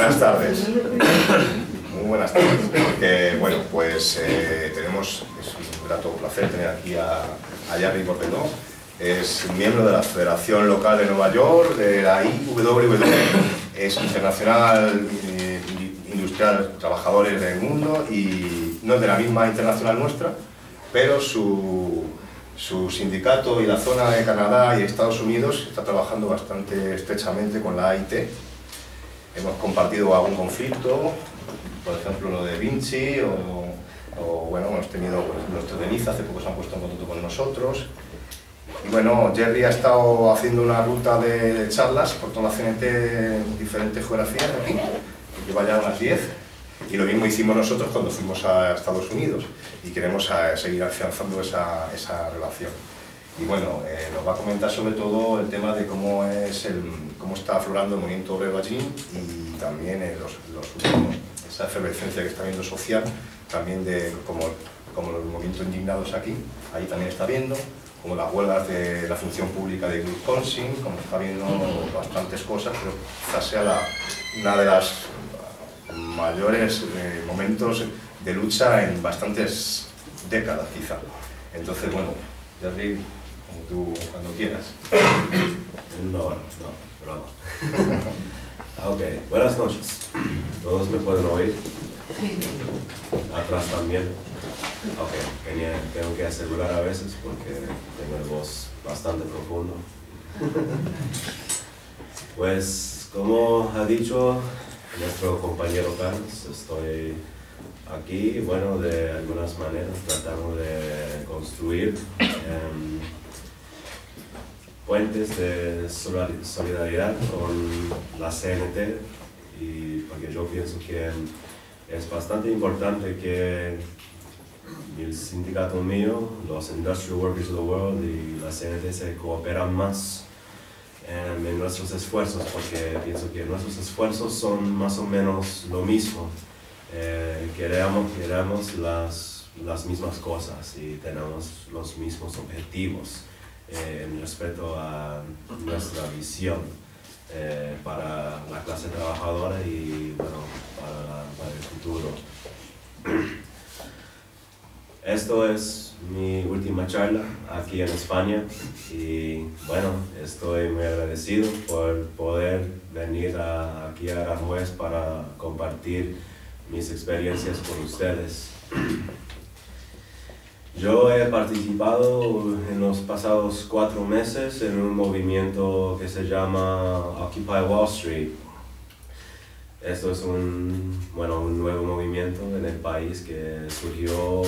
buenas tardes. Muy buenas tardes. Porque, bueno, pues tenemos, es un grato placer tener aquí a Jerry Bordeló. Es miembro de la Federación Local de Nueva York, de la IWW, es internacional industrial trabajadores del mundo y no es de la misma internacional nuestra, pero su sindicato y la zona de Canadá y Estados Unidos está trabajando bastante estrechamente con la AIT. Hemos compartido algún conflicto, por ejemplo lo de Vinci, o bueno, hemos tenido los de Niza, hace poco se han puesto en contacto con nosotros. Y bueno, Jerry ha estado haciendo una ruta de charlas por toda la CNT en diferentes geografías de aquí, que lleva ya unas 10, y lo mismo hicimos nosotros cuando fuimos a Estados Unidos, y queremos seguir afianzando esa relación. Y bueno, nos va a comentar sobre todo el tema de cómo está aflorando el movimiento obrero allí, y también los últimos, esa efervescencia que está habiendo social, también de como los movimientos indignados aquí, ahí también está viendo, como las huelgas de la función pública de Wisconsin, como está viendo bastantes cosas, pero quizás sea una de las mayores momentos de lucha en bastantes décadas, quizá. Entonces, bueno, Jerry, como tú, cuando quieras. No, bravo. Ok, buenas noches. ¿Todos me pueden oír? Atrás también. Ok, tengo que asegurar a veces porque tengo la voz bastante profunda. Pues, como ha dicho nuestro compañero Carlos, estoy aquí, bueno, de algunas maneras tratando de construir puentes de solidaridad con la CNT, y porque yo pienso que es bastante importante que el sindicato mío, los Industrial Workers of the World y la CNT se cooperan más en nuestros esfuerzos, porque pienso que nuestros esfuerzos son más o menos lo mismo. Queremos las mismas cosas y tenemos los mismos objetivos en respecto a nuestra visión para la clase trabajadora y bueno, para el futuro. Esto es mi última charla aquí en España y bueno, estoy muy agradecido por poder venir aquí a Aranjuez para compartir mis experiencias con ustedes. Yo he participado en los pasados 4 meses en un movimiento que se llama Occupy Wall Street. Esto es un nuevo movimiento en el país que surgió,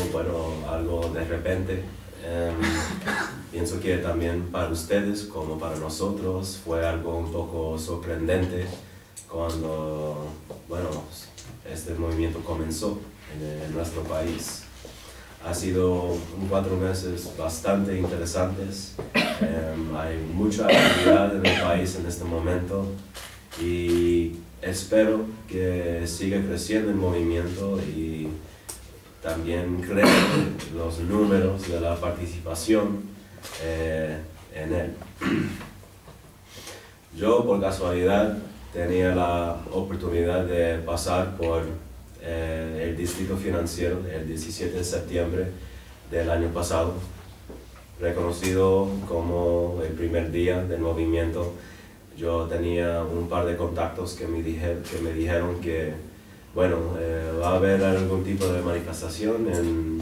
algo de repente. Pienso que también para ustedes, como para nosotros, fue algo un poco sorprendente cuando, este movimiento comenzó en nuestro país. Ha sido 4 meses bastante interesantes. Hay mucha actividad en el país en este momento y espero que siga creciendo el movimiento y también crezcan los números de la participación en él. Yo, por casualidad, tenía la oportunidad de pasar por el distrito financiero el 17 de septiembre del año pasado, reconocido como el primer día del movimiento. Yo tenía un par de contactos que me dijeron que va a haber algún tipo de manifestación en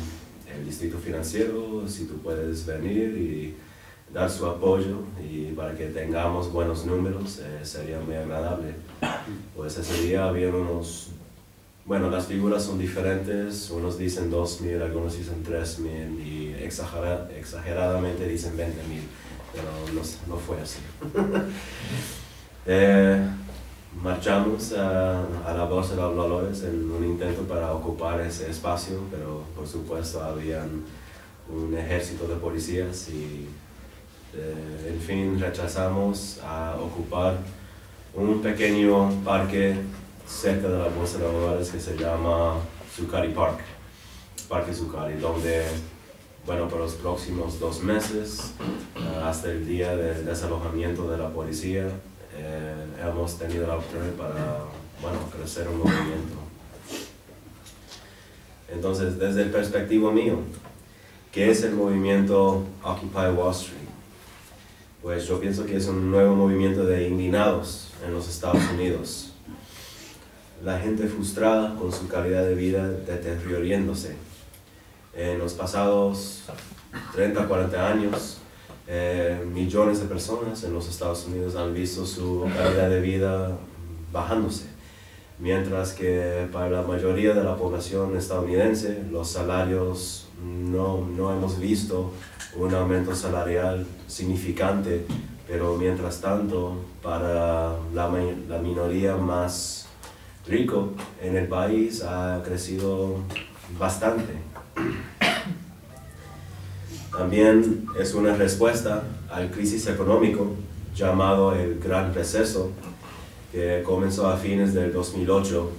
el distrito financiero, si tú puedes venir y dar su apoyo y para que tengamos buenos números, sería muy agradable. Pues ese día había las figuras son diferentes, unos dicen 2,000, algunos dicen 3,000 y exageradamente dicen 20,000, pero no fue así. Marchamos a la Bolsa de los Valores en un intento para ocupar ese espacio, pero por supuesto había un ejército de policías y en fin rechazamos a ocupar un pequeño parque cerca de la Bolsa de Valores que se llama Zucari Park, Parque Zucari, donde por los próximos 2 meses, hasta el día del desalojamiento de la policía, hemos tenido la oportunidad para establecer un movimiento. Entonces, desde el perspectivo mío, ¿qué es el movimiento Occupy Wall Street? Pues yo pienso que es un nuevo movimiento de indignados en los Estados Unidos. La gente frustrada con su calidad de vida deteriorándose. En los pasados 30, 40 años, millones de personas en los Estados Unidos han visto su calidad de vida bajándose, mientras que para la mayoría de la población estadounidense los salarios no hemos visto un aumento salarial significante, pero mientras tanto para la minoría más rico en el país ha crecido bastante. También es una respuesta a la crisis económica llamado el Gran Receso, que comenzó a fines del 2008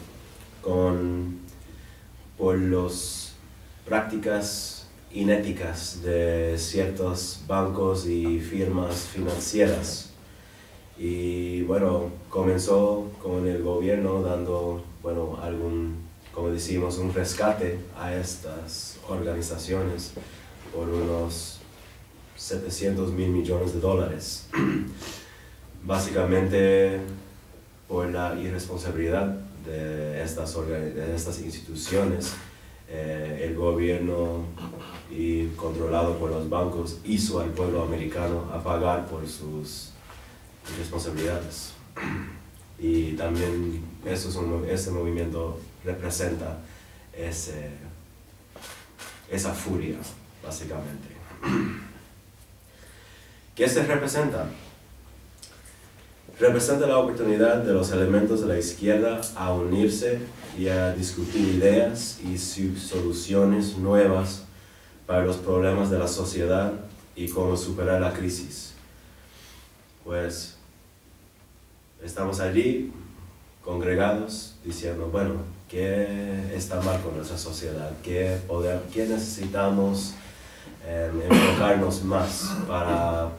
por las prácticas inéticas de ciertos bancos y firmas financieras. Y bueno, comenzó con el gobierno dando, bueno, como decimos, un rescate a estas organizaciones por unos 700 mil millones de dólares. Básicamente por la irresponsabilidad de estas instituciones, el gobierno y controlado por los bancos hizo al pueblo americano a pagar por sus responsabilidades. Y también ese movimiento representa esa furia, básicamente. ¿Qué se representa? Representa la oportunidad de los elementos de la izquierda a unirse y a discutir ideas y soluciones nuevas para los problemas de la sociedad y cómo superar la crisis. Pues estamos allí congregados diciendo, bueno, ¿qué está mal con nuestra sociedad? ¿Qué necesitamos enfocarnos más para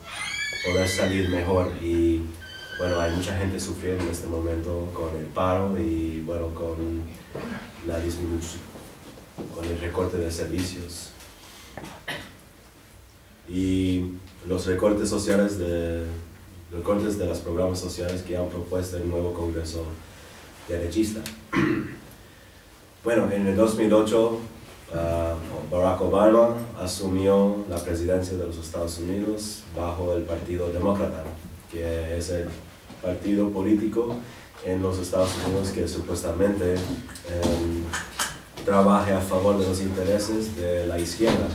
poder salir mejor? Y bueno, hay mucha gente sufriendo en este momento con el paro y bueno, con la disminución, con el recorte de servicios. Y los recortes de los programas sociales que han propuesto el nuevo Congreso derechista. Bueno, en el 2008, Barack Obama asumió la presidencia de los Estados Unidos bajo el Partido Demócrata, que es el partido político en los Estados Unidos que supuestamente trabaja a favor de los intereses de la izquierda.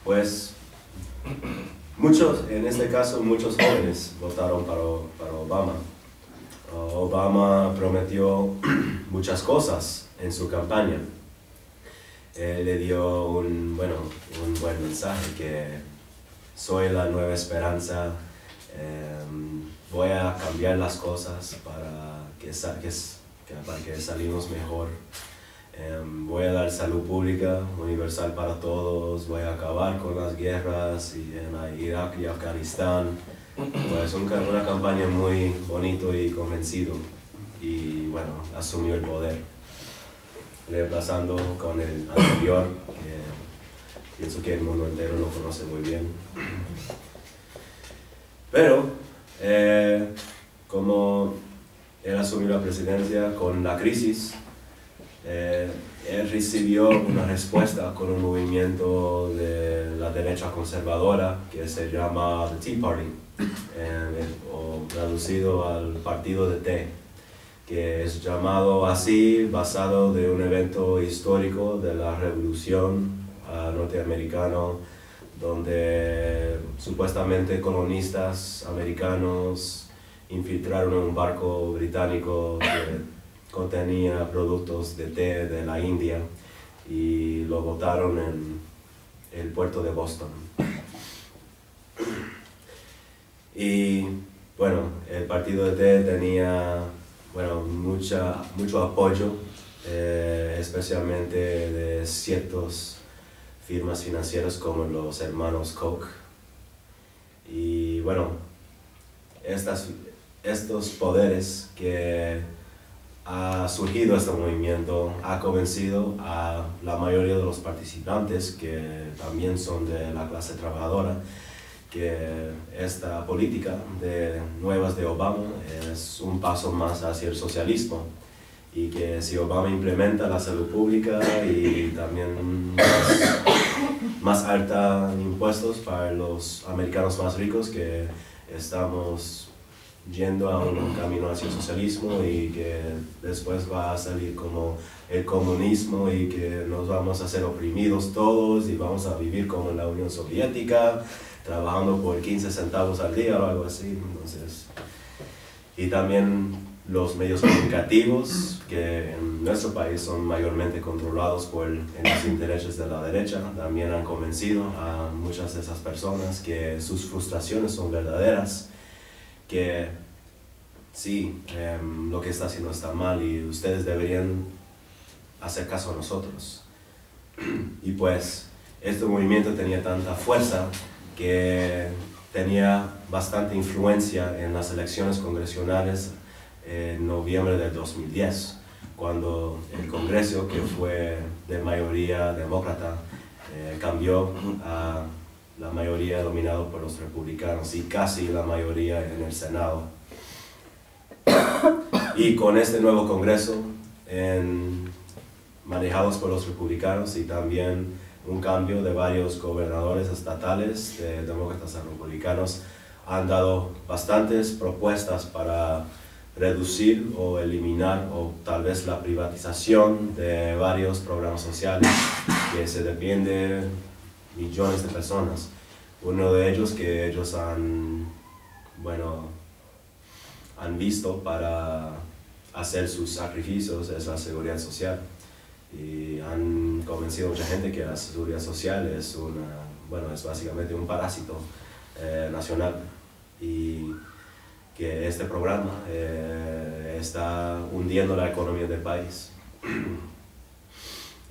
Pues en este caso, muchos jóvenes votaron para Obama. Obama prometió muchas cosas en su campaña. Le dio un buen mensaje, que soy la nueva esperanza, voy a cambiar las cosas para que salimos mejor. Voy a dar salud pública universal para todos, voy a acabar con las guerras en Irak y Afganistán. Pues una campaña muy bonito y convencido, y bueno, asumió el poder, reemplazando con el anterior, que pienso que el mundo entero lo conoce muy bien. Pero como él asumió la presidencia con la crisis, él recibió una respuesta con un movimiento de la derecha conservadora que se llama The Tea Party, o traducido al partido de té, que es llamado así basado de un evento histórico de la Revolución norteamericana, donde supuestamente colonistas americanos infiltraron un barco británico que contenía productos de té de la India y lo botaron en el puerto de Boston. Y bueno, el partido de té tenía mucho apoyo, especialmente de ciertas firmas financieras como los hermanos Koch. Y bueno, estos poderes que ha surgido este movimiento, ha convencido a la mayoría de los participantes, que también son de la clase trabajadora, que esta política de nuevas de Obama es un paso más hacia el socialismo, y que si Obama implementa la salud pública y también más alta impuestos para los americanos más ricos, que estamos yendo a un camino hacia el socialismo, y que después va a salir como el comunismo y que nos vamos a ser oprimidos todos y vamos a vivir como en la Unión Soviética, trabajando por 15 centavos al día o algo así. Entonces, y también los medios comunicativos, que en nuestro país son mayormente controlados por los intereses de la derecha, también han convencido a muchas de esas personas que sus frustraciones son verdaderas, que sí, lo que está haciendo está mal y ustedes deberían hacer caso a nosotros. Y pues este movimiento tenía tanta fuerza que tenía bastante influencia en las elecciones congresionales en noviembre del 2010, cuando el Congreso, que fue de mayoría demócrata, cambió a la mayoría dominado por los republicanos y casi la mayoría en el Senado. Y con este nuevo Congreso, manejados por los republicanos, y también un cambio de varios gobernadores estatales de demócratas a republicanos, han dado bastantes propuestas para reducir o eliminar, o tal vez la privatización de varios programas sociales que se depende millones de personas. Uno de ellos que ellos han visto para hacer sus sacrificios es la seguridad social, y han convencido a mucha gente que la seguridad social es es básicamente un parásito nacional, y que este programa está hundiendo la economía del país.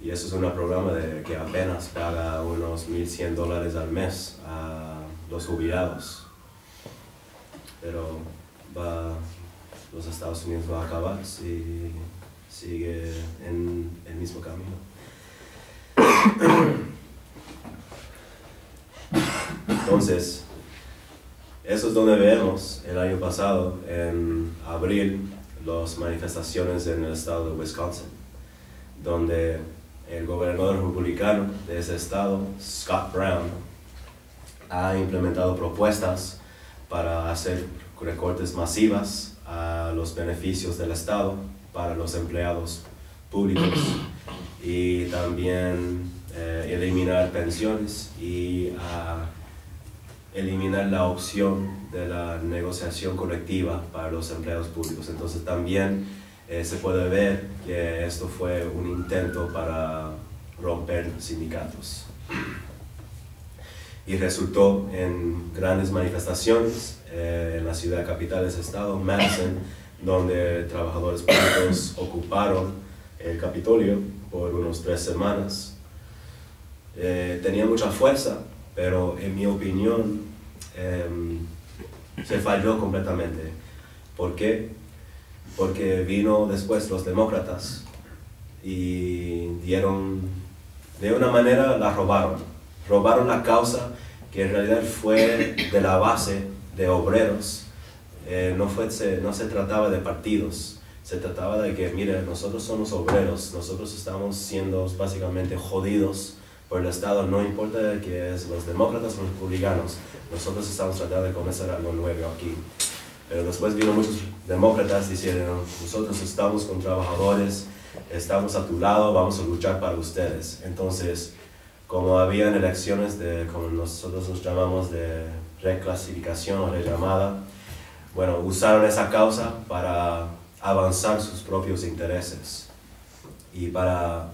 Y eso es un programa que apenas paga unos $1,100 al mes a los jubilados. Pero los Estados Unidos va a acabar si sigue en el mismo camino. Entonces, eso es donde vemos el año pasado, en abril, las manifestaciones en el estado de Wisconsin, donde el gobernador republicano de ese estado, Scott Brown, ha implementado propuestas para hacer recortes masivas a los beneficios del estado para los empleados públicos, y también eliminar pensiones y eliminar la opción de la negociación colectiva para los empleados públicos. Entonces también se puede ver que esto fue un intento para romper sindicatos. Y resultó en grandes manifestaciones en la ciudad capital de ese estado, Madison, donde trabajadores públicos ocuparon el Capitolio por unos 3 semanas. Tenía mucha fuerza, pero en mi opinión se falló completamente. ¿Por qué? Porque vino después los demócratas y dieron, de una manera la robaron la causa, que en realidad fue de la base de obreros. No se trataba de partidos, se trataba de que, mire, nosotros somos obreros, nosotros estamos siendo básicamente jodidos por el Estado, no importa que es los demócratas o los republicanos, nosotros estamos tratando de comenzar algo nuevo aquí. Pero después vino muchos demócratas diciendo, nosotros estamos con trabajadores, estamos a tu lado, vamos a luchar para ustedes. Entonces, como habían elecciones como nosotros nos llamamos de reclasificación o rellamada, usaron esa causa para avanzar sus propios intereses y para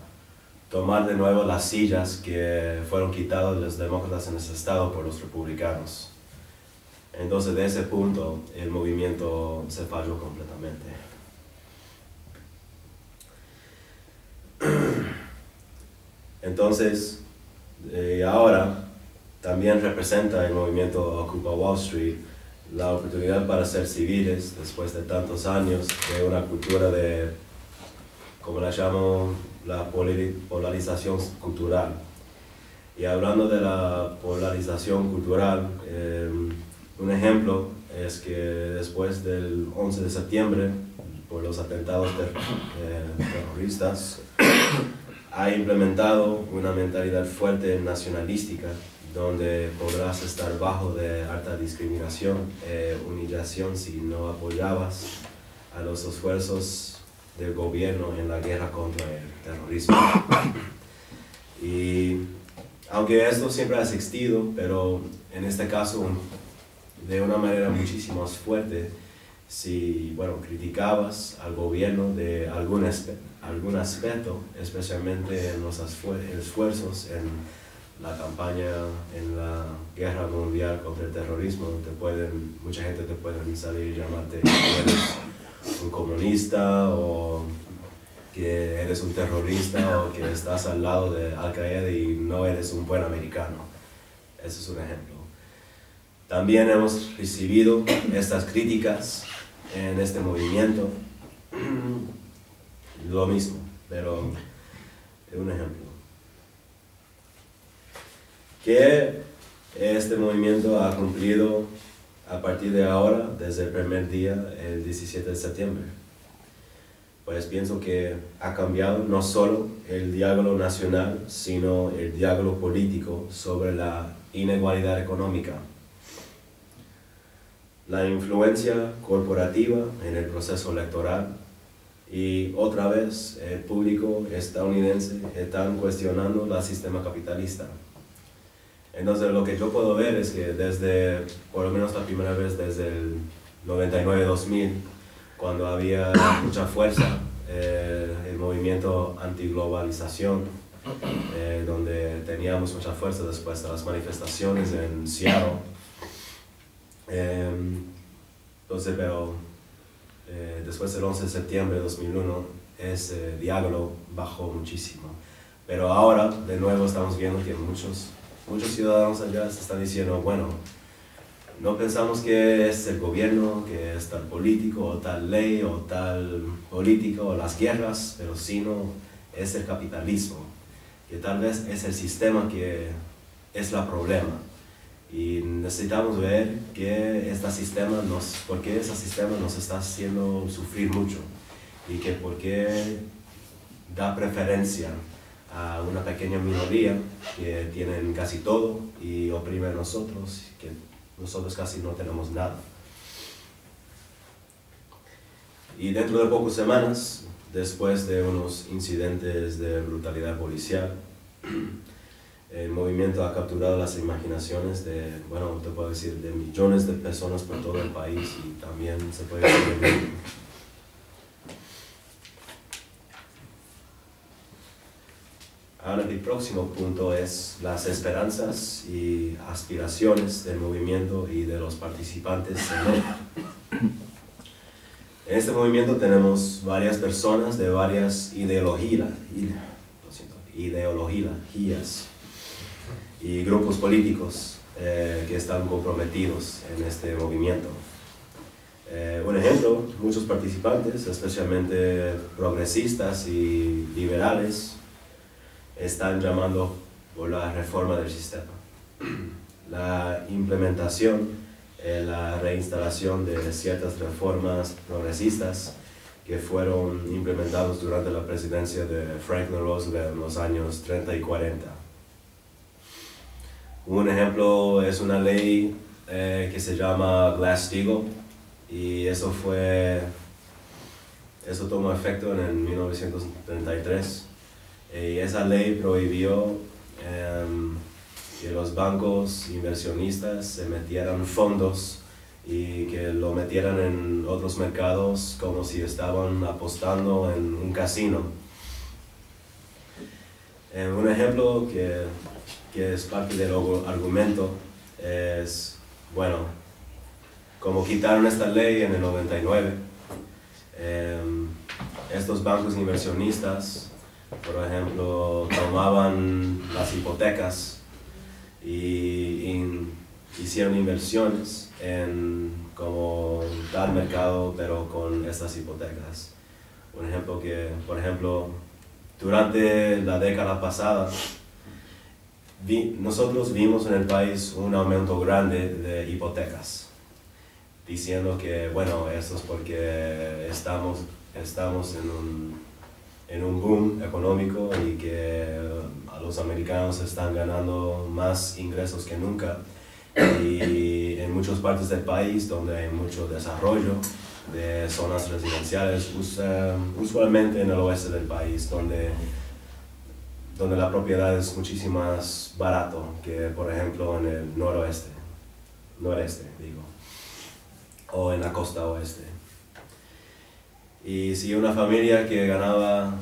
tomar de nuevo las sillas que fueron quitadas de los demócratas en ese estado por los republicanos. Entonces, de ese punto, el movimiento se falló completamente. Entonces, ahora también representa el movimiento Occupy Wall Street la oportunidad para ser civiles después de tantos años de una cultura de como la llamo, la polarización cultural. Y hablando de la polarización cultural, un ejemplo es que después del 11 de septiembre, por los atentados terroristas, ha implementado una mentalidad fuerte nacionalística, donde podrás estar bajo de alta discriminación e humillación si no apoyabas a los esfuerzos del gobierno en la guerra contra el terrorismo. Y aunque esto siempre ha existido, pero en este caso de una manera muchísimo más fuerte, si criticabas al gobierno de algún aspecto, especialmente en los esfuerzos en la campaña, en la guerra mundial contra el terrorismo, mucha gente te puede salir y llamarte que eres un comunista o que eres un terrorista o que estás al lado de Al-Qaeda y no eres un buen americano. Ese es un ejemplo. También hemos recibido estas críticas en este movimiento, lo mismo, pero un ejemplo. ¿Qué este movimiento ha cumplido a partir de ahora, desde el primer día, el 17 de septiembre? Pues pienso que ha cambiado no solo el diálogo nacional, sino el diálogo político sobre la inigualdad económica. La influencia corporativa en el proceso electoral y otra vez el público estadounidense están cuestionando el sistema capitalista. Entonces lo que yo puedo ver es que desde, por lo menos la primera vez desde el 99-2000, cuando había mucha fuerza, el movimiento antiglobalización, donde teníamos mucha fuerza después de las manifestaciones en Seattle. Entonces, pero después del 11 de septiembre de 2001, ese diálogo bajó muchísimo. Pero ahora, de nuevo, estamos viendo que muchos ciudadanos allá se están diciendo, bueno, no pensamos que es el gobierno, que es tal político, o tal ley, o tal político, o las guerras, pero sino es el capitalismo, que tal vez es el sistema que es el problema. Y necesitamos ver que por qué ese sistema nos está haciendo sufrir mucho, y que por qué da preferencia a una pequeña minoría que tienen casi todo y oprime a nosotros, que nosotros casi no tenemos nada. Y dentro de pocas semanas, después de unos incidentes de brutalidad policial, el movimiento ha capturado las imaginaciones de, te puedo decir, de millones de personas por todo el país y también se puede decir el mundo. Ahora el próximo punto es las esperanzas y aspiraciones del movimiento y de los participantes en él. En este movimiento tenemos varias personas de varias ideologías y grupos políticos que están comprometidos en este movimiento. Un ejemplo, muchos participantes, especialmente progresistas y liberales, están llamando por la reforma del sistema. La implementación, la reinstalación de ciertas reformas progresistas que fueron implementados durante la presidencia de Franklin Roosevelt en los años 30 y 40. Un ejemplo es una ley que se llama Glass-Steagall, y eso tomó efecto en 1933. Y esa ley prohibió que los bancos inversionistas se metieran fondos y que lo metieran en otros mercados como si estaban apostando en un casino. Un ejemplo que es parte del argumento es, como quitaron esta ley en el 99, estos bancos inversionistas, por ejemplo, tomaban las hipotecas y hicieron inversiones en como tal mercado, pero con estas hipotecas. Por ejemplo, durante la década pasada, nosotros vimos en el país un aumento grande de hipotecas, diciendo que, bueno, eso es porque estamos en un boom económico y que a los americanos están ganando más ingresos que nunca. Y en muchas partes del país donde hay mucho desarrollo de zonas residenciales, usualmente en el oeste del país, donde la propiedad es muchísimo más barato que, por ejemplo, en el noreste, o en la costa oeste. Y si una familia que ganaba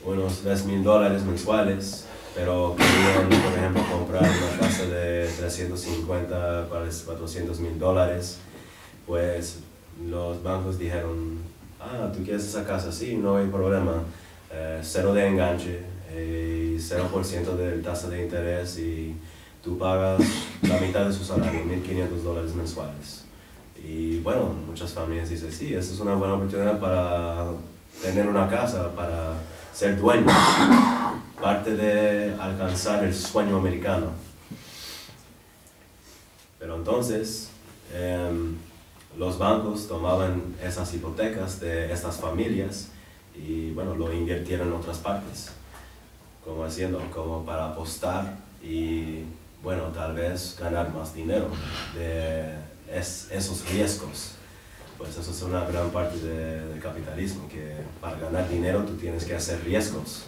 unos $3,000 mensuales, pero querían, por ejemplo, comprar una casa de 350, $400,000, pues los bancos dijeron, tú quieres esa casa, sí, no hay problema, cero de enganche, 0% de tasa de interés y tú pagas la mitad de su salario, $1,500 mensuales. Y bueno, muchas familias dicen, sí, esa es una buena oportunidad para tener una casa, para ser dueño, parte de alcanzar el sueño americano. Pero entonces, los bancos tomaban esas hipotecas de estas familias y bueno, lo invirtieron en otras partes, como para apostar y bueno, tal vez ganar más dinero de esos riesgos. Pues eso es una gran parte del capitalismo, que para ganar dinero tú tienes que hacer riesgos.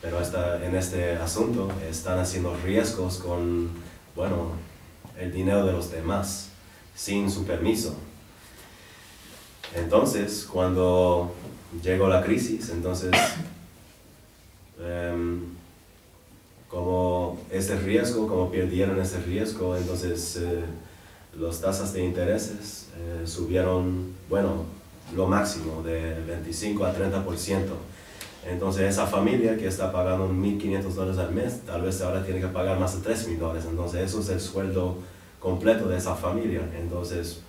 Pero en este asunto están haciendo riesgos con, bueno, el dinero de los demás, sin su permiso. Entonces, cuando llegó la crisis, entonces, como perdieron ese riesgo, entonces las tasas de intereses subieron, bueno, lo máximo, de 25 a 30%. Entonces esa familia que está pagando $1,500 al mes, tal vez ahora tiene que pagar más de $3,000. Entonces eso es el sueldo completo de esa familia. Entonces,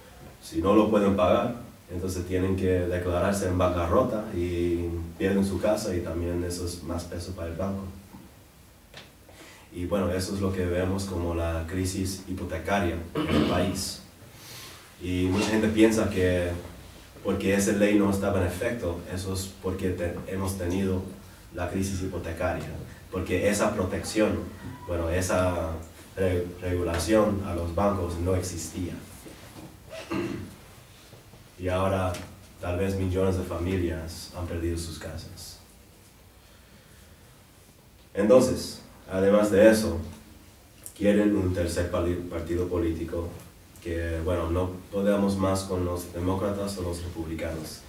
si no lo pueden pagar, entonces tienen que declararse en bancarrota y pierden su casa, y también eso es más peso para el banco. Y bueno, eso es lo que vemos como la crisis hipotecaria en el país. Y mucha gente piensa que porque esa ley no estaba en efecto, eso es porque hemos tenido la crisis hipotecaria. Porque esa protección, bueno, esa regulación a los bancos no existía. Y ahora tal vez millones de familias han perdido sus casas. Entonces, además de eso, quieren un tercer partido político que, bueno, no podemos más con los demócratas o los republicanos,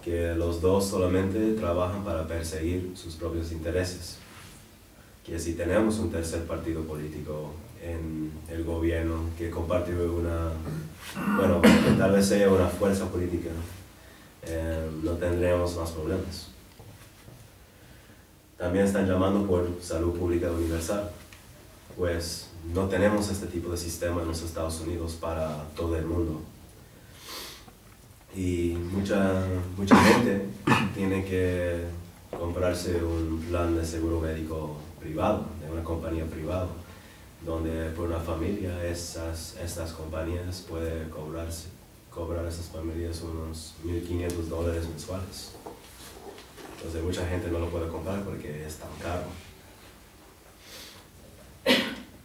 que los dos solamente trabajan para perseguir sus propios intereses. Que si tenemos un tercer partido político en el gobierno que comparte bueno, que tal vez sea una fuerza política, no tendremos más problemas. También están llamando por salud pública universal, pues no tenemos este tipo de sistema en los Estados Unidos para todo el mundo. Y mucha gente tiene que comprarse un plan de seguro médico privado, de una compañía privada, donde por una familia estas compañías pueden cobrar a esas familias unos $1,500 mensuales. Entonces mucha gente no lo puede comprar porque es tan caro.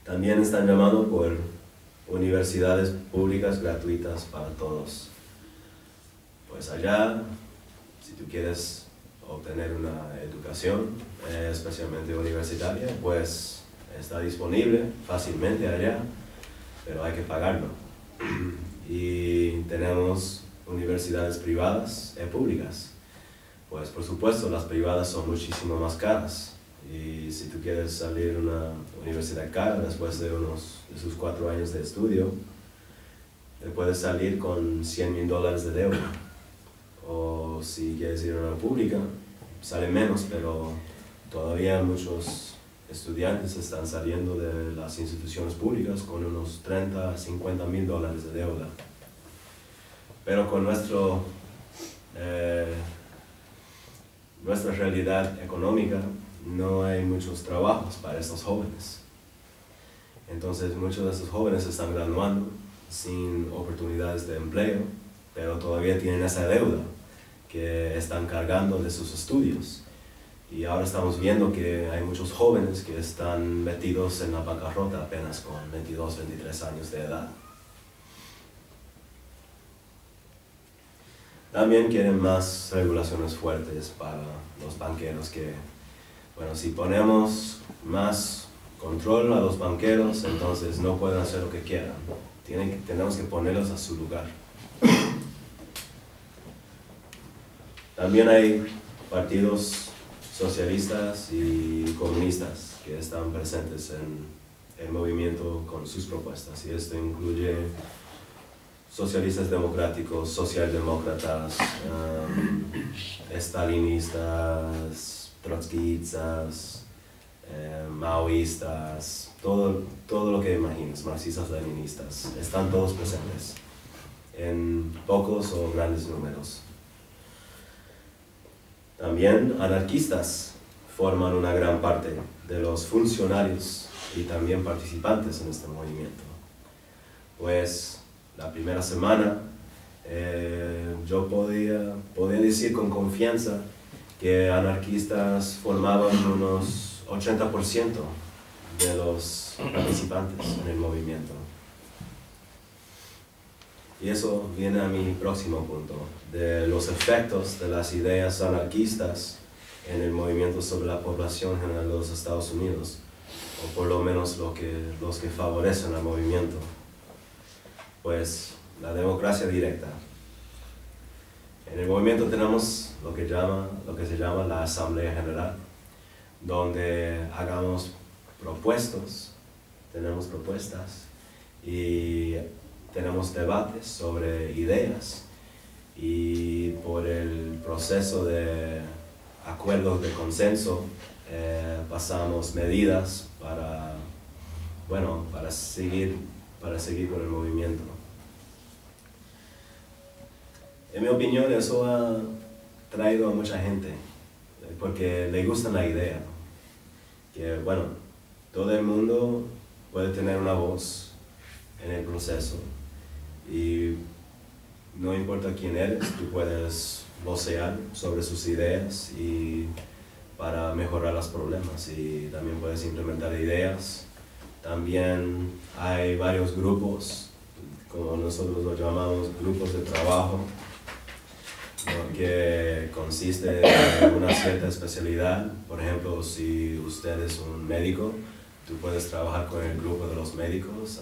También están llamando por universidades públicas gratuitas para todos. Pues allá, si tú quieres obtener una educación, especialmente universitaria, pues está disponible fácilmente allá, pero hay que pagarlo. Y tenemos universidades privadas y públicas. Pues por supuesto las privadas son muchísimo más caras, y si tú quieres salir a una universidad cara después de sus 4 años de estudio, te puedes salir con $100,000 de deuda. O si quieres ir a una pública, sale menos, pero todavía muchos estudiantes están saliendo de las instituciones públicas con unos $30,000 a $50,000 de deuda. Pero con nuestra realidad económica no hay muchos trabajos para estos jóvenes. Entonces muchos de estos jóvenes se están graduando sin oportunidades de empleo, pero todavía tienen esa deuda que están cargando de sus estudios. Y ahora estamos viendo que hay muchos jóvenes que están metidos en la bancarrota apenas con 22, 23 años de edad. También quieren más regulaciones fuertes para los banqueros que, bueno, si ponemos más control a los banqueros, entonces no pueden hacer lo que quieran. Tenemos que ponerlos a su lugar. También hay partidos socialistas y comunistas que están presentes en el movimiento con sus propuestas, y esto incluye socialistas democráticos, socialdemócratas, estalinistas, trotskistas, maoístas, todo lo que imagines, marxistas-leninistas, están todos presentes en pocos o grandes números. También anarquistas forman una gran parte de los funcionarios y también participantes en este movimiento. Pues la primera semana yo podía decir con confianza que anarquistas formaban unos 80% de los participantes en el movimiento. Y eso viene a mi próximo punto, de los efectos de las ideas anarquistas en el movimiento sobre la población general de los Estados Unidos, o por lo menos los que favorecen al movimiento. Pues la democracia directa. En el movimiento tenemos lo que se llama la Asamblea General, donde tenemos propuestas y tenemos debates sobre ideas, y por el proceso de acuerdos de consenso pasamos medidas para seguir con el movimiento. En mi opinión, eso ha traído a mucha gente, porque le gusta la idea, que todo el mundo puede tener una voz en el proceso, y no importa quién eres, tú puedes vocear sobre sus ideas y para mejorar los problemas, y también puedes implementar ideas. También hay varios grupos, como nosotros los llamamos grupos de trabajo, ¿no?, que consiste en una cierta especialidad. Por ejemplo, si usted es un médico, tú puedes trabajar con el grupo de los médicos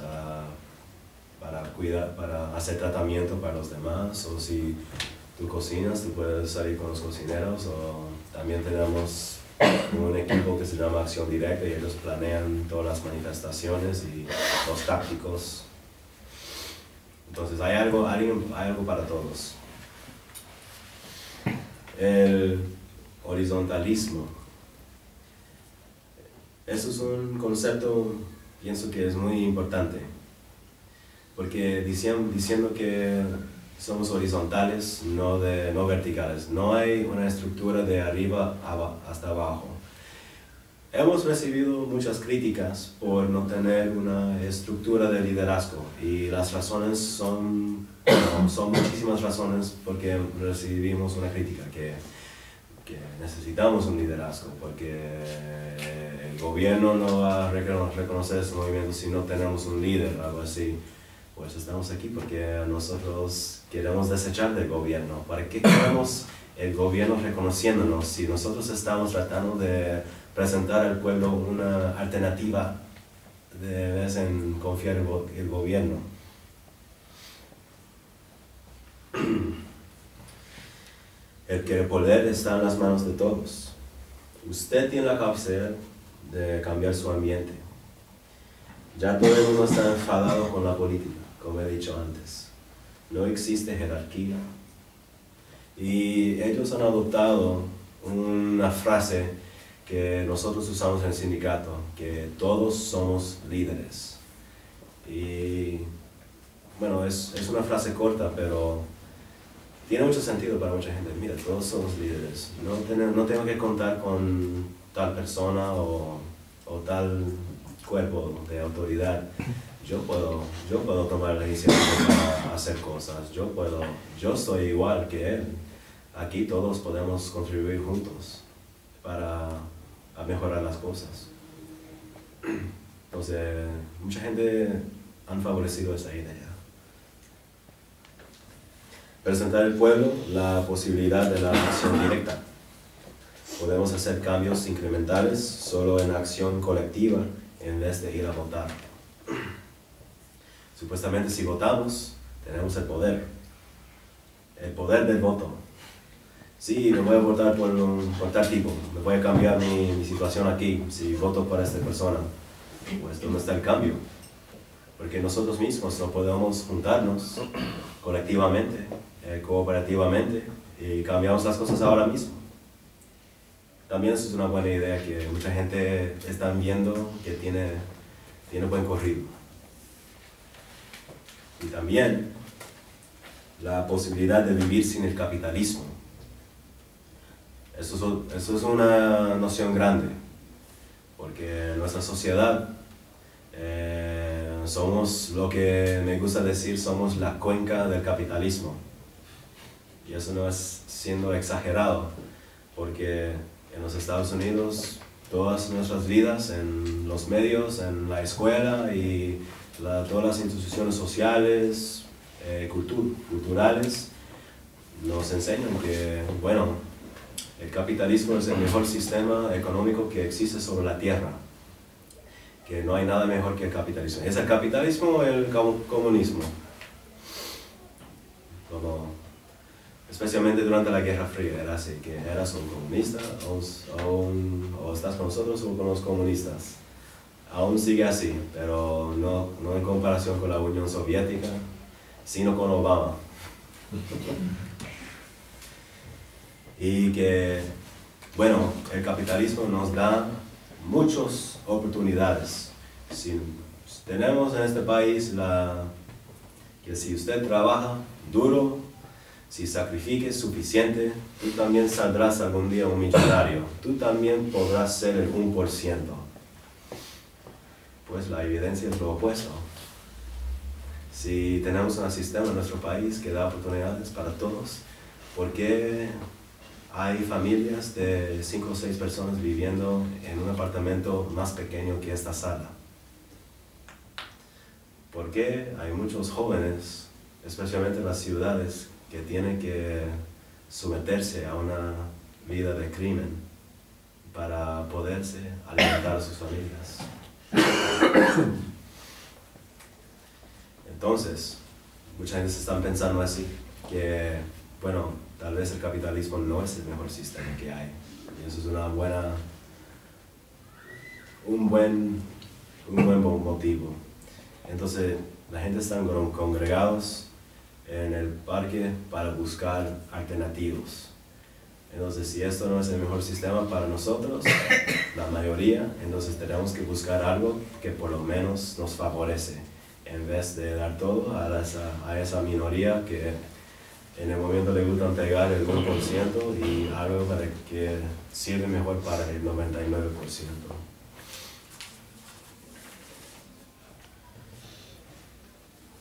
para hacer tratamiento para los demás, o si tú cocinas, tú puedes salir con los cocineros, o también tenemos un equipo que se llama Acción Directa, y ellos planean todas las manifestaciones y los tácticos. Entonces hay algo para todos. El horizontalismo. Eso es un concepto, pienso que es muy importante, porque diciendo que somos horizontales, no verticales. No hay una estructura de arriba hasta abajo. Hemos recibido muchas críticas por no tener una estructura de liderazgo, y las razones son muchísimas razones porque recibimos una crítica, que necesitamos un liderazgo, porque el gobierno no va a reconocer ese movimiento si no tenemos un líder, algo así. Pues estamos aquí porque nosotros queremos desechar del gobierno. ¿Para qué queremos el gobierno reconociéndonos si nosotros estamos tratando de presentar al pueblo una alternativa de vez en confiar en el gobierno? El poder está en las manos de todos. Usted tiene la capacidad de cambiar su ambiente. Ya todo el mundo está enfadado con la política, como he dicho antes. No existe jerarquía. Y ellos han adoptado una frase que nosotros usamos en el sindicato, que todos somos líderes. Y es una frase corta, pero tiene mucho sentido para mucha gente. Mira, todos somos líderes. No tengo que contar con tal persona o tal cuerpo de autoridad. Yo puedo tomar la iniciativa para hacer cosas. Yo soy igual que él. Aquí todos podemos contribuir juntos para mejorar las cosas. Entonces, mucha gente han favorecido esa idea. Presentar al pueblo la posibilidad de la acción directa. Podemos hacer cambios incrementales solo en acción colectiva en vez de ir a votar. Supuestamente si votamos, tenemos el poder del voto. Sí, me voy a votar por tal tipo, me voy a cambiar mi situación aquí si voto por esta persona. Pues ¿dónde está el cambio? Porque nosotros mismos no podemos juntarnos colectivamente, cooperativamente y cambiamos las cosas ahora mismo. También eso es una buena idea que mucha gente está viendo que tiene buen corrido. Y también la posibilidad de vivir sin el capitalismo. Eso es una noción grande, porque en nuestra sociedad somos lo que me gusta decir, somos la cuenca del capitalismo. Y eso no es siendo exagerado, porque en los Estados Unidos todas nuestras vidas, en los medios, en la escuela y todas las instituciones sociales, culturales, nos enseñan que, bueno, el capitalismo es el mejor sistema económico que existe sobre la tierra, que no hay nada mejor que el capitalismo. ¿Es el capitalismo o el comunismo? Especialmente durante la Guerra Fría era así, que eras un comunista o estás con nosotros o con los comunistas. Aún sigue así, pero no en comparación con la Unión Soviética, sino con Obama. Y que, bueno, el capitalismo nos da muchas oportunidades. Si tenemos en este país que si usted trabaja duro, si sacrifiques suficiente, tú también saldrás algún día un millonario. Tú también podrás ser el 1%. Pues la evidencia es lo opuesto. Si tenemos un sistema en nuestro país que da oportunidades para todos, ¿por qué hay familias de 5 o 6 personas viviendo en un apartamento más pequeño que esta sala? ¿Por qué hay muchos jóvenes, especialmente en las ciudades, que tienen que someterse a una vida de crimen para poderse alimentar a sus familias? Entonces, mucha gente se está pensando así, que, bueno, tal vez el capitalismo no es el mejor sistema que hay. Y eso es un buen motivo. Entonces, la gente está congregados en el parque para buscar alternativos. Entonces, si esto no es el mejor sistema para nosotros, la mayoría, entonces tenemos que buscar algo que por lo menos nos favorece, en vez de dar todo a esa minoría que en el momento le gustan pegar el 1% y algo para que sirve mejor para el 99%.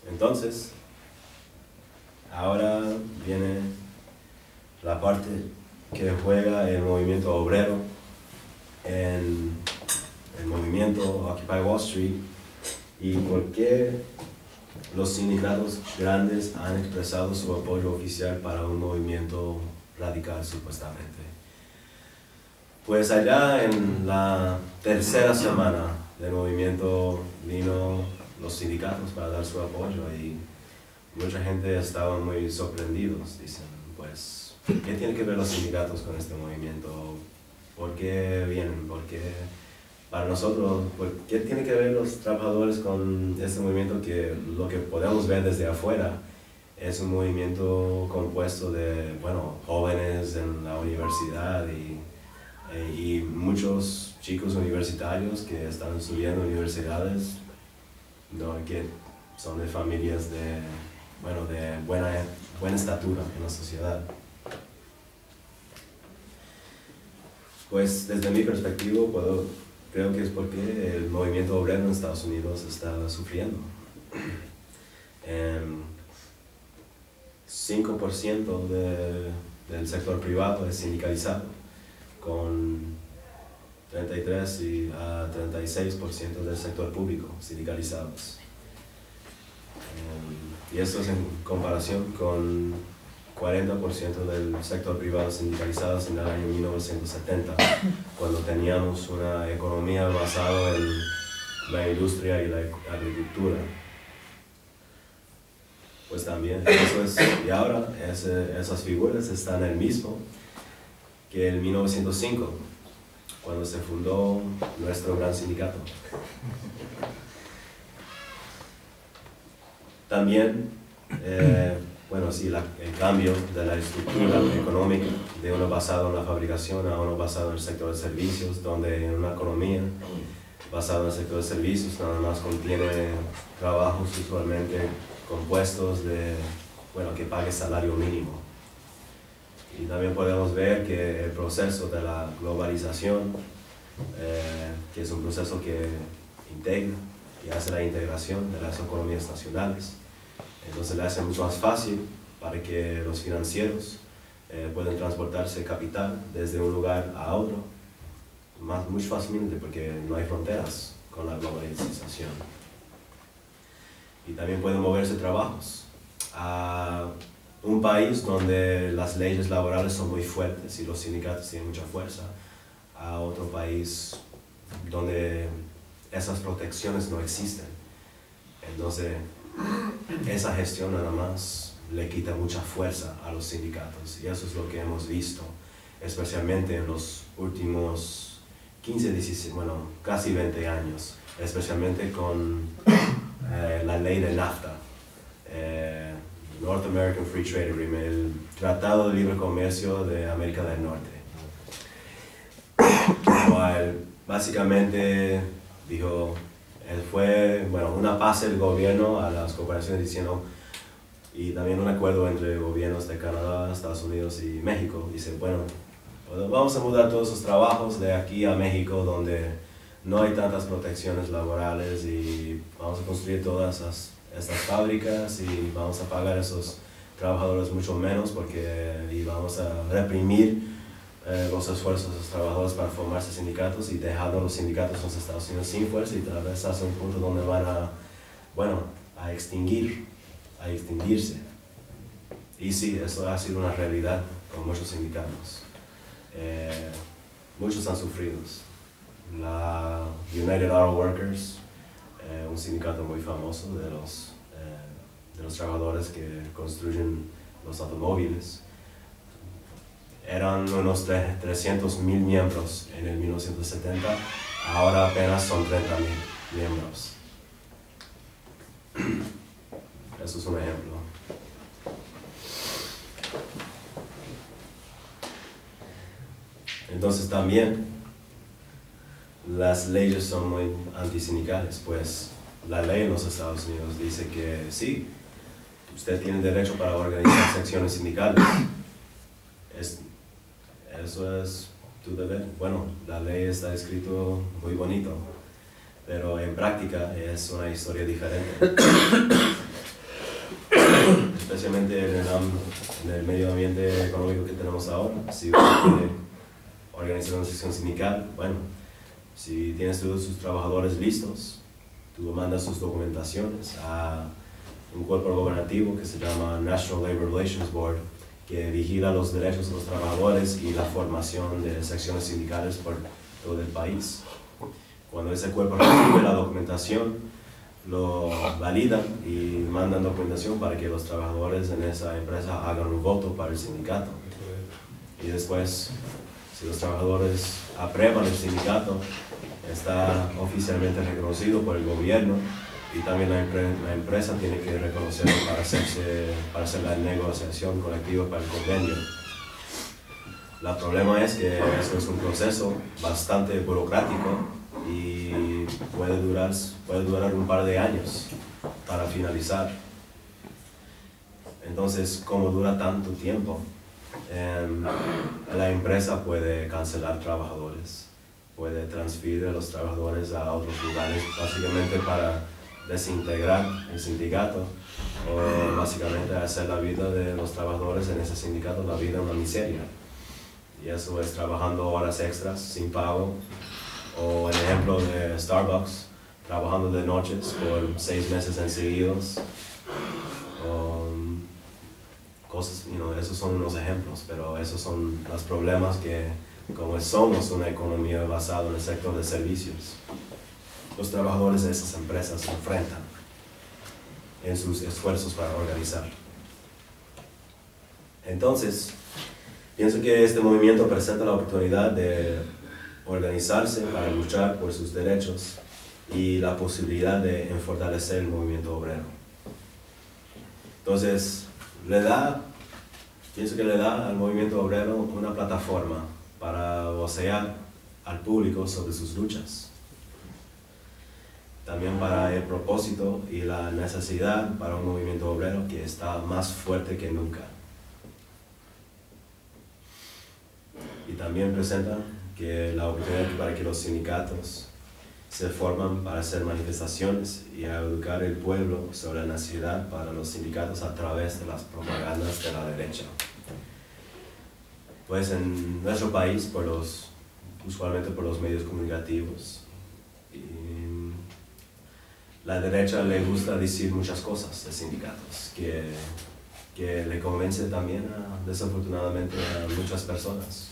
Entonces, ahora viene la parte que juega el movimiento obrero en el movimiento Occupy Wall Street y por qué los sindicatos grandes han expresado su apoyo oficial para un movimiento radical supuestamente. Pues allá en la tercera semana del movimiento vino los sindicatos para dar su apoyo y mucha gente estaba muy sorprendidos, dicen, pues, ¿qué tienen que ver los sindicatos con este movimiento? ¿Por qué vienen? ¿Por qué? Para nosotros, ¿qué tienen que ver los trabajadores con este movimiento que lo que podemos ver desde afuera es un movimiento compuesto de, bueno, jóvenes en la universidad y muchos chicos universitarios que están estudiando en universidades, ¿no? Que son de familias de buena estatura en la sociedad. Pues desde mi perspectiva creo que es porque el movimiento obrero en Estados Unidos está sufriendo. 5% del sector privado es sindicalizado, con 33 a 36% del sector público sindicalizados. Y esto es en comparación con 40% del sector privado sindicalizados en el año 1970, cuando teníamos una economía basada en la industria y la agricultura. Pues también, y ahora esas figuras están en el mismo que en 1905, cuando se fundó nuestro gran sindicato. También, bueno, sí, el cambio de la estructura económica, de uno basado en la fabricación a uno basado en el sector de servicios, donde en una economía basada en el sector de servicios nada más contiene trabajos usualmente compuestos que pague salario mínimo. Y también podemos ver que el proceso de la globalización, que es un proceso que integra y hace la integración de las economías nacionales, entonces le hace mucho más fácil para que los financieros puedan transportarse capital desde un lugar a otro, muy fácilmente porque no hay fronteras con la globalización. Y también pueden moverse trabajos a un país donde las leyes laborales son muy fuertes y los sindicatos tienen mucha fuerza, a otro país donde esas protecciones no existen. Entonces, esa gestión nada más le quita mucha fuerza a los sindicatos, y eso es lo que hemos visto, especialmente en los últimos 15, 16, casi 20 años, especialmente con la ley de NAFTA, North American Free Trade Agreement, el Tratado de Libre Comercio de América del Norte, cual básicamente dijo, fue una paz del gobierno a las corporaciones diciendo, y también un acuerdo entre gobiernos de Canadá, Estados Unidos y México, dice, bueno, vamos a mudar todos esos trabajos de aquí a México, donde no hay tantas protecciones laborales, y vamos a construir todas estas fábricas y vamos a pagar a esos trabajadores mucho menos y vamos a reprimir los esfuerzos de los trabajadores para formarse sindicatos, y dejando los sindicatos en los Estados Unidos sin fuerza, y tal vez hasta un punto donde van a extinguirse. Y sí, eso ha sido una realidad con muchos sindicatos. Muchos han sufrido. La United Auto Workers, un sindicato muy famoso de los trabajadores que construyen los automóviles, eran unos 300,000 miembros en el 1970, ahora apenas son 30,000 miembros. Eso es un ejemplo. Entonces también las leyes son muy antisindicales, pues la ley en los Estados Unidos dice que sí, usted tiene derecho para organizar secciones sindicales. Eso es tu deber. Bueno, la ley está escrito muy bonito, pero en práctica es una historia diferente. Especialmente en el medio ambiente económico que tenemos ahora. Si usted quiere organizar una sección sindical, si tienes todos sus trabajadores listos, tú mandas sus documentaciones a un cuerpo gubernativo que se llama National Labor Relations Board, que vigila los derechos de los trabajadores y la formación de secciones sindicales por todo el país. Cuando ese cuerpo recibe la documentación, lo validan y mandan documentación para que los trabajadores en esa empresa hagan un voto para el sindicato. Y después, si los trabajadores aprueban el sindicato, está oficialmente reconocido por el gobierno, y también la empresa tiene que reconocerlo para hacer la negociación colectiva para el convenio. El problema es que esto es un proceso bastante burocrático y puede durar un par de años para finalizar. Entonces, como dura tanto tiempo, la empresa puede cancelar trabajadores, puede transferir a los trabajadores a otros lugares, básicamente para desintegrar el sindicato o básicamente hacer la vida de los trabajadores en ese sindicato la vida una miseria. Y eso es trabajando horas extras sin pago, o el ejemplo de Starbucks, trabajando de noches por 6 meses seguidos. Cosas, esos son unos ejemplos, pero esos son los problemas que, como somos una economía basada en el sector de servicios, los trabajadores de esas empresas se enfrentan en sus esfuerzos para organizar. Entonces, pienso que este movimiento presenta la oportunidad de organizarse para luchar por sus derechos y la posibilidad de fortalecer el movimiento obrero. Entonces, pienso que le da al movimiento obrero una plataforma para vocear al público sobre sus luchas. También para el propósito y la necesidad para un movimiento obrero que está más fuerte que nunca. Y también presenta que la oportunidad para que los sindicatos se forman para hacer manifestaciones y a educar al pueblo sobre la necesidad para los sindicatos a través de las propagandas de la derecha. Pues en nuestro país, usualmente por los medios comunicativos, la derecha le gusta decir muchas cosas de sindicatos, que le convence también, desafortunadamente, a muchas personas.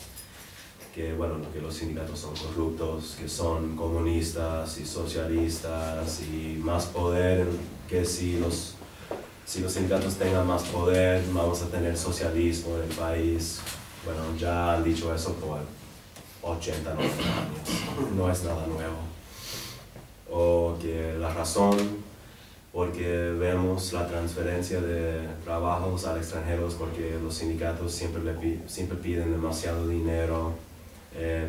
Que los sindicatos son corruptos, que son comunistas y socialistas y más poder, que si los sindicatos tengan más poder vamos a tener socialismo en el país. Bueno, ya han dicho eso por 80, 90 años, no es nada nuevo. O que la razón porque vemos la transferencia de trabajos al extranjero es porque los sindicatos siempre piden demasiado dinero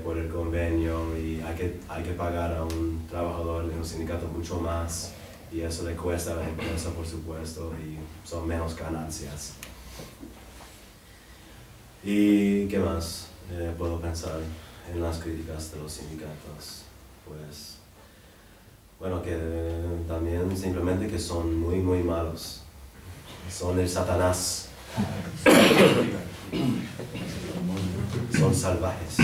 por el convenio y hay que pagar a un trabajador de un sindicato mucho más y eso le cuesta a la empresa, por supuesto, y son menos ganancias. ¿Y qué más puedo pensar en las críticas de los sindicatos? Pues, que también simplemente que son muy, muy malos. Son el Satanás. Son salvajes.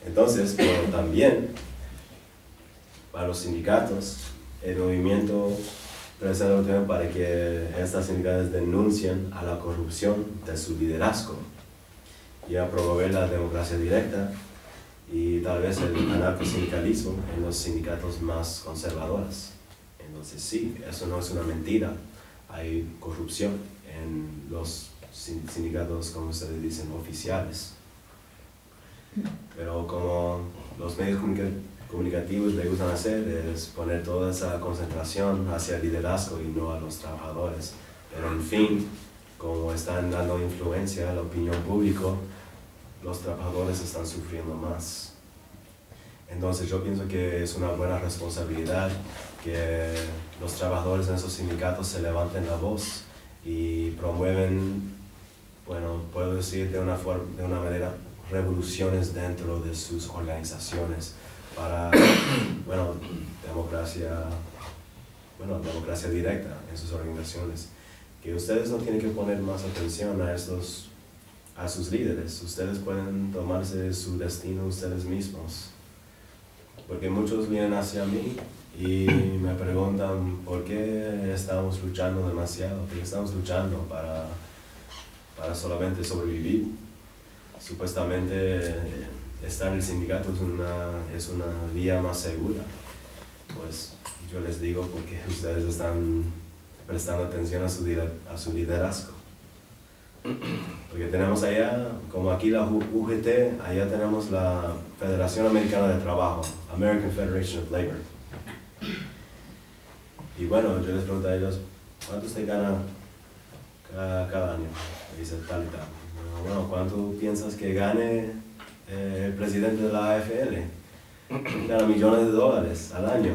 Entonces, pero también para los sindicatos, el movimiento presenta un tema para que estas entidades denuncien a la corrupción de su liderazgo y a promover la democracia directa y tal vez el anarcosindicalismo en los sindicatos más conservadores. Entonces sí, eso no es una mentira, hay corrupción en los sindicatos, como ustedes dicen, oficiales. Pero como los medios comunicativos le gustan hacer es poner toda esa concentración hacia el liderazgo y no a los trabajadores. Pero en fin, como están dando influencia a la opinión pública, los trabajadores están sufriendo más. Entonces yo pienso que es una buena responsabilidad que los trabajadores en esos sindicatos se levanten la voz y promueven, puedo decir de una manera, revoluciones dentro de sus organizaciones para, democracia directa en sus organizaciones. Que ustedes no tienen que poner más atención a sus líderes, ustedes pueden tomarse su destino ustedes mismos. Porque muchos vienen hacia mí y me preguntan por qué estamos luchando demasiado, porque estamos luchando para solamente sobrevivir. Supuestamente estar en el sindicato es una vía más segura. Pues yo les digo porque ustedes están prestando atención a su liderazgo. Porque tenemos allá, como aquí la UGT, allá tenemos la Federación Americana de Trabajo, American Federation of Labor. Y yo les pregunto a ellos, ¿cuánto usted gana cada año? Me dice tal y tal. ¿Cuánto piensas que gane el presidente de la AFL? Gana millones de dólares al año.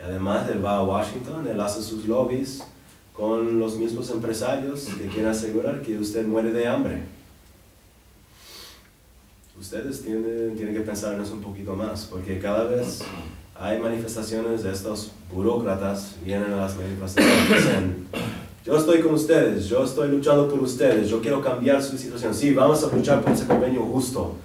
Además, él va a Washington, él hace sus lobbies con los mismos empresarios que quieren asegurar que usted muere de hambre. Ustedes tienen que pensar en eso un poquito más, porque cada vez hay manifestaciones de estos burócratas, vienen a las manifestaciones y dicen, yo estoy con ustedes, yo estoy luchando por ustedes, yo quiero cambiar su situación. Sí, vamos a luchar por ese convenio justo.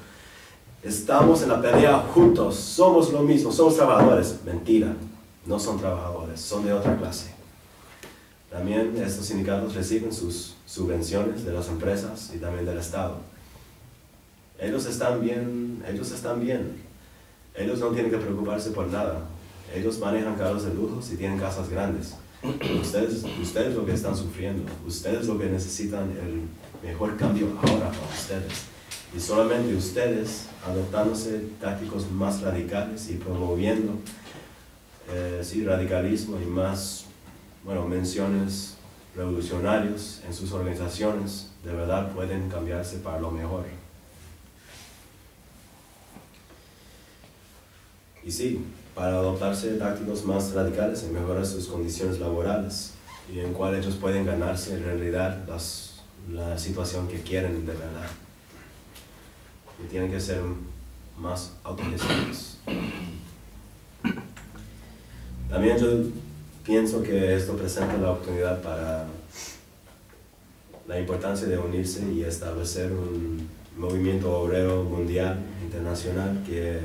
Estamos en la pelea juntos, somos lo mismo, somos trabajadores. Mentira, no son trabajadores, son de otra clase. También estos sindicatos reciben sus subvenciones de las empresas y también del Estado. Ellos están bien, ellos no tienen que preocuparse por nada. Ellos manejan carros de lujo y tienen casas grandes. Ustedes lo que están sufriendo, ustedes lo que necesitan el mejor cambio ahora para ustedes. Y solamente ustedes adoptándose tácticos más radicales y promoviendo radicalismo y más menciones revolucionarios en sus organizaciones, de verdad pueden cambiarse para lo mejor. Y sí, para adoptarse tácticos más radicales y mejorar sus condiciones laborales, y en cual ellos pueden ganarse en realidad la situación que quieren de verdad. Y tienen que ser más autogestivos. También yo pienso que esto presenta la oportunidad para la importancia de unirse y establecer un movimiento obrero mundial, internacional, que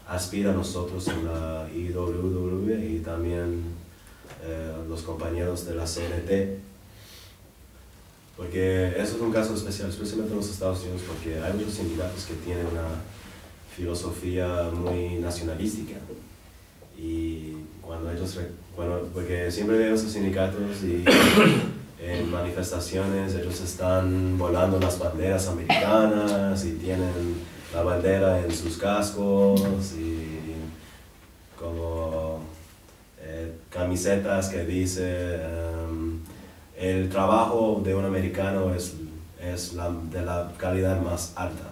aspira a nosotros en la IWW y también los compañeros de la CNT. Porque eso es un caso especial, especialmente en los Estados Unidos, porque hay muchos sindicatos que tienen una filosofía muy nacionalística. Y porque siempre veo esos sindicatos y en manifestaciones ellos están volando las banderas americanas y tienen la bandera en sus cascos y como camisetas que dice el trabajo de un americano es de la calidad más alta.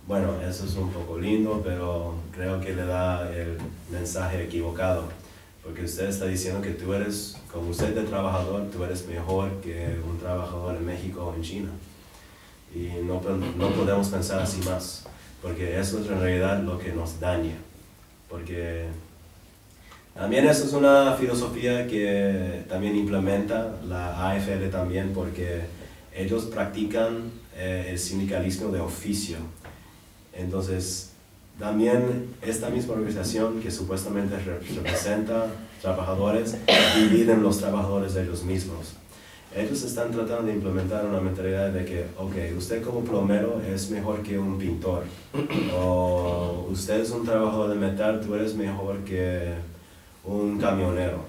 Bueno, eso es un poco lindo, pero creo que le da el mensaje equivocado, porque usted está diciendo que tú eres, como usted de trabajador, tú eres mejor que un trabajador en México o en China. Y no podemos pensar así más, porque eso es en realidad lo que nos daña. Porque también eso es una filosofía que también implementa la AFL también, porque ellos practican el sindicalismo de oficio. Entonces, también esta misma organización que supuestamente representa trabajadores, dividen los trabajadores de ellos mismos. Ellos están tratando de implementar una mentalidad de que, ok, usted como plomero es mejor que un pintor, o usted es un trabajador de metal, tú eres mejor que un camionero.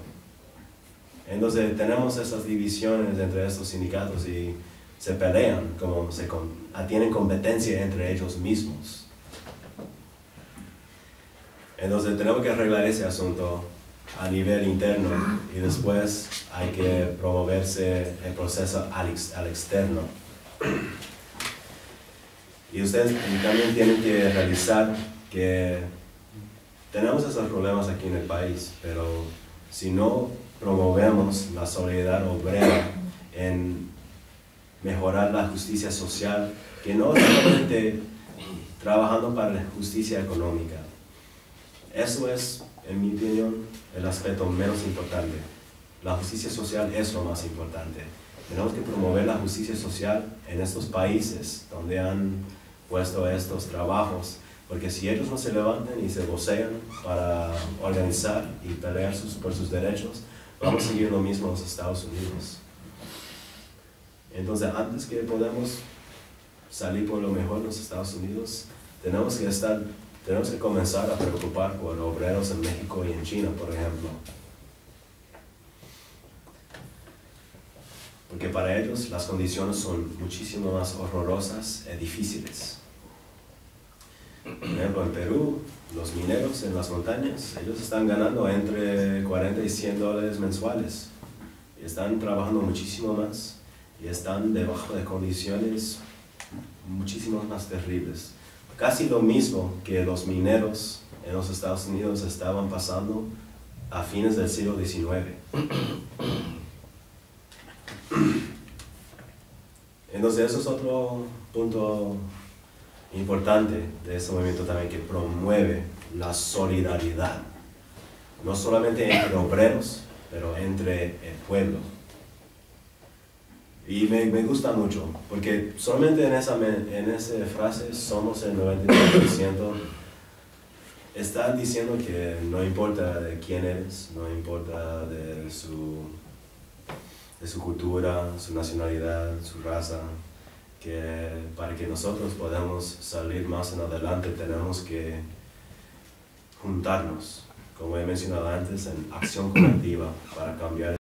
Entonces tenemos esas divisiones entre estos sindicatos y se pelean, tienen competencia entre ellos mismos. Entonces tenemos que arreglar ese asunto a nivel interno y después hay que promoverse el proceso al externo. Y ustedes también tienen que realizar que tenemos esos problemas aquí en el país, pero si no promovemos la solidaridad obrera en mejorar la justicia social, que no es solamente trabajando para la justicia económica. Eso es, en mi opinión, el aspecto menos importante. La justicia social es lo más importante. Tenemos que promover la justicia social en estos países donde han puesto estos trabajos, porque si ellos no se levantan y se vocean para organizar y pelear por sus derechos, vamos a seguir lo mismo en los Estados Unidos. Entonces, antes que podamos salir por lo mejor en los Estados Unidos, tenemos que comenzar a preocupar por obreros en México y en China, por ejemplo. Porque para ellos las condiciones son muchísimo más horrorosas y difíciles. Por ejemplo, en Perú, los mineros en las montañas, ellos están ganando entre 40 y 100 dólares mensuales. Y están trabajando muchísimo más y están debajo de condiciones muchísimo más terribles. Casi lo mismo que los mineros en los Estados Unidos estaban pasando a fines del siglo XIX. Entonces eso es otro punto importante de este movimiento también, que promueve la solidaridad, no solamente entre obreros, pero entre el pueblo. Y me gusta mucho, porque solamente en esa frase, somos el 99%, está diciendo que no importa de quién eres, no importa de su cultura, su nacionalidad, su raza, que para que nosotros podamos salir más en adelante tenemos que juntarnos, como he mencionado antes, en acción colectiva para cambiar